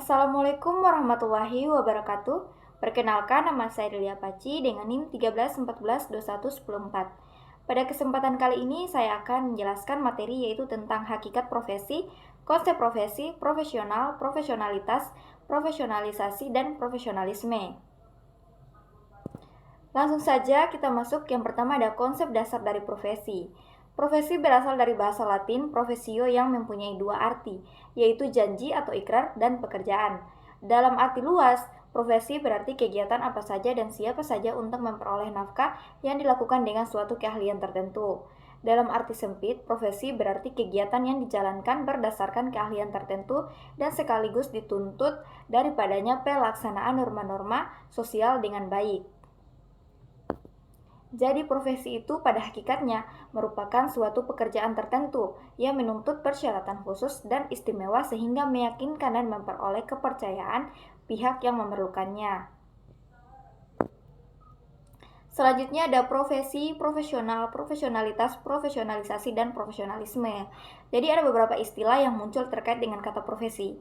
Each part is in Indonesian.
Assalamualaikum warahmatullahi wabarakatuh. Perkenalkan, nama saya Delia Paci dengan NIM 1314211004. Pada kesempatan kali ini saya akan menjelaskan materi yaitu tentang hakikat profesi, konsep profesi, profesional, profesionalitas, profesionalisasi, dan profesionalisme. Langsung saja kita masuk. Yang pertama ada konsep dasar dari profesi. Profesi berasal dari bahasa Latin profesio yang mempunyai dua arti, yaitu janji atau ikrar dan pekerjaan. Dalam arti luas, profesi berarti kegiatan apa saja dan siapa saja untuk memperoleh nafkah yang dilakukan dengan suatu keahlian tertentu. Dalam arti sempit, profesi berarti kegiatan yang dijalankan berdasarkan keahlian tertentu dan sekaligus dituntut daripadanya pelaksanaan norma-norma sosial dengan baik. Jadi profesi itu pada hakikatnya merupakan suatu pekerjaan tertentu yang menuntut persyaratan khusus dan istimewa sehingga meyakinkan dan memperoleh kepercayaan pihak yang memerlukannya. Selanjutnya ada profesi, profesional, profesionalitas, profesionalisasi, dan profesionalisme. Jadi ada beberapa istilah yang muncul terkait dengan kata profesi.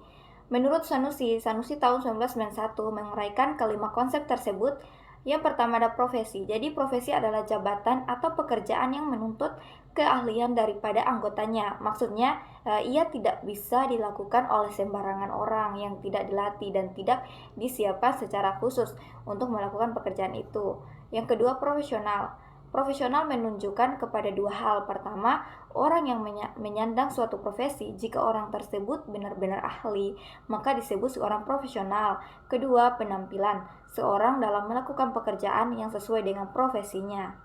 Menurut Sanusi tahun 1991 menguraikan kelima konsep tersebut. Yang pertama ada profesi. Jadi profesi adalah jabatan atau pekerjaan yang menuntut keahlian daripada anggotanya. Maksudnya ia tidak bisa dilakukan oleh sembarangan orang yang tidak dilatih dan tidak disiapkan secara khusus untuk melakukan pekerjaan itu. Yang kedua profesional. Profesional menunjukkan kepada dua hal. Pertama, orang yang menyandang suatu profesi, jika orang tersebut benar-benar ahli, maka disebut seorang profesional. Kedua, penampilan seorang dalam melakukan pekerjaan yang sesuai dengan profesinya.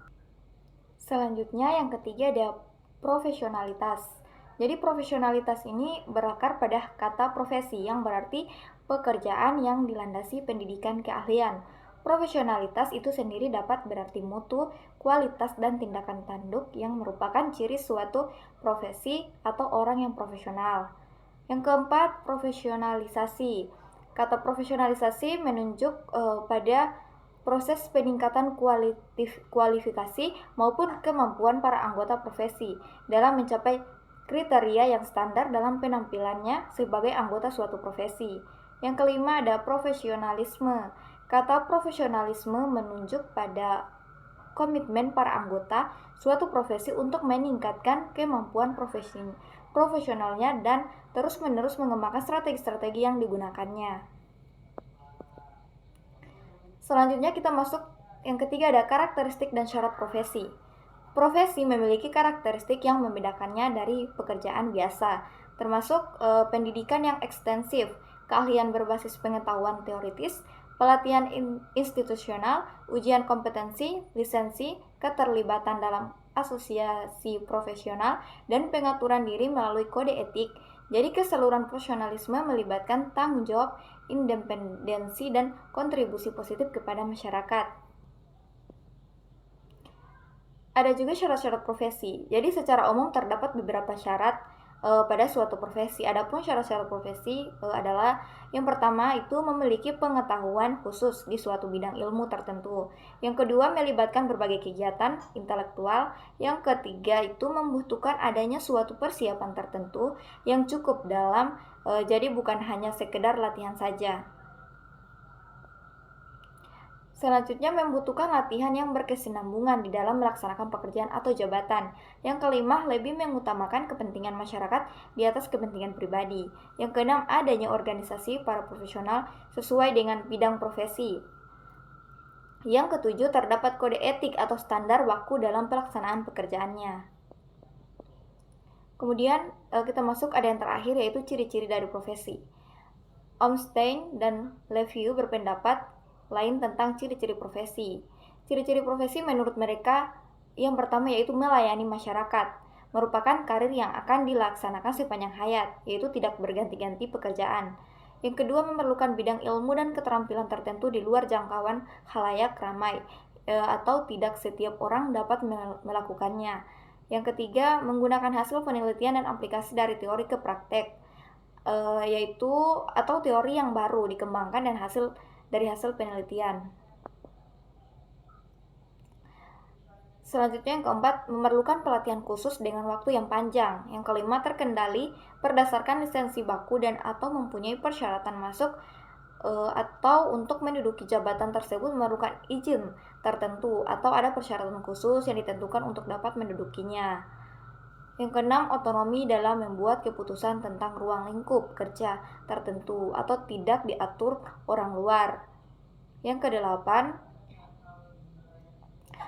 Selanjutnya, yang ketiga ada profesionalitas. Jadi profesionalitas ini berakar pada kata profesi yang berarti pekerjaan yang dilandasi pendidikan keahlian. Profesionalitas itu sendiri dapat berarti mutu, kualitas, dan tindakan tanduk yang merupakan ciri suatu profesi atau orang yang profesional. Yang keempat, profesionalisasi. Kata profesionalisasi menunjuk pada proses peningkatan kualifikasi maupun kemampuan para anggota profesi dalam mencapai kriteria yang standar dalam penampilannya sebagai anggota suatu profesi. Yang kelima ada profesionalisme. Kata profesionalisme menunjuk pada komitmen para anggota suatu profesi untuk meningkatkan kemampuan profesionalnya dan terus-menerus mengembangkan strategi-strategi yang digunakannya. Selanjutnya kita masuk yang ketiga ada karakteristik dan syarat profesi. Profesi memiliki karakteristik yang membedakannya dari pekerjaan biasa, termasuk pendidikan yang ekstensif, keahlian berbasis pengetahuan teoritis, pelatihan institusional, ujian kompetensi, lisensi, keterlibatan dalam asosiasi profesional, dan pengaturan diri melalui kode etik. Jadi keseluruhan profesionalisme melibatkan tanggung jawab, independensi, dan kontribusi positif kepada masyarakat. Ada juga syarat-syarat profesi. Jadi secara umum terdapat beberapa syarat pada suatu profesi. Adapun syarat-syarat profesi adalah yang pertama itu memiliki pengetahuan khusus di suatu bidang ilmu tertentu. Yang kedua melibatkan berbagai kegiatan intelektual. Yang ketiga itu membutuhkan adanya suatu persiapan tertentu yang cukup dalam jadi bukan hanya sekedar latihan saja. Selanjutnya membutuhkan latihan yang berkesinambungan di dalam melaksanakan pekerjaan atau jabatan. Yang kelima, lebih mengutamakan kepentingan masyarakat di atas kepentingan pribadi. Yang keenam, adanya organisasi para profesional sesuai dengan bidang profesi. Yang ketujuh, terdapat kode etik atau standar baku dalam pelaksanaan pekerjaannya. Kemudian kita masuk ada yang terakhir yaitu ciri-ciri dari profesi. Ornstein dan Leview berpendapat lain tentang ciri-ciri profesi. Ciri-ciri profesi menurut mereka yang pertama yaitu melayani masyarakat, merupakan karir yang akan dilaksanakan sepanjang hayat, yaitu tidak berganti-ganti pekerjaan. Yang kedua memerlukan bidang ilmu dan keterampilan tertentu di luar jangkauan khalayak ramai, atau tidak setiap orang dapat melakukannya. Yang ketiga menggunakan hasil penelitian dan aplikasi dari teori ke praktek, yaitu atau teori yang baru dikembangkan dan dari hasil penelitian. Selanjutnya yang keempat, memerlukan pelatihan khusus dengan waktu yang panjang. Yang kelima, terkendali berdasarkan lisensi baku dan atau mempunyai persyaratan masuk atau untuk menduduki jabatan tersebut memerlukan izin tertentu atau ada persyaratan khusus yang ditentukan untuk dapat mendudukinya. Yang keenam, otonomi dalam membuat keputusan tentang ruang lingkup kerja tertentu atau tidak diatur orang luar. Yang kedelapan,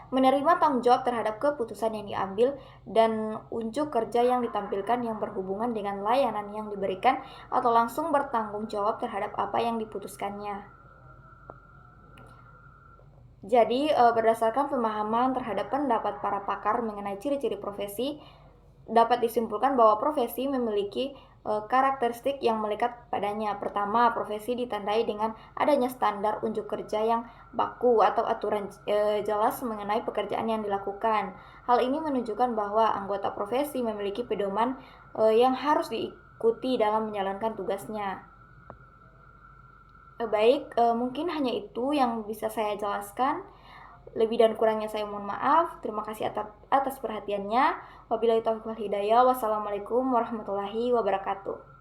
menerima tanggung jawab terhadap keputusan yang diambil dan unjuk kerja yang ditampilkan yang berhubungan dengan layanan yang diberikan atau langsung bertanggung jawab terhadap apa yang diputuskannya. Jadi, berdasarkan pemahaman terhadap pendapat para pakar mengenai ciri-ciri profesi, dapat disimpulkan bahwa profesi memiliki karakteristik yang melekat padanya. Pertama, profesi ditandai dengan adanya standar unjuk kerja yang baku atau aturan jelas mengenai pekerjaan yang dilakukan. Hal ini menunjukkan bahwa anggota profesi memiliki pedoman yang harus diikuti dalam menjalankan tugasnya. Baik, mungkin hanya itu yang bisa saya jelaskan. Lebih dan kurangnya saya mohon maaf. Terima kasih atas perhatiannya. Wabillahi taufiq wal hidayah. Wassalamualaikum warahmatullahi wabarakatuh.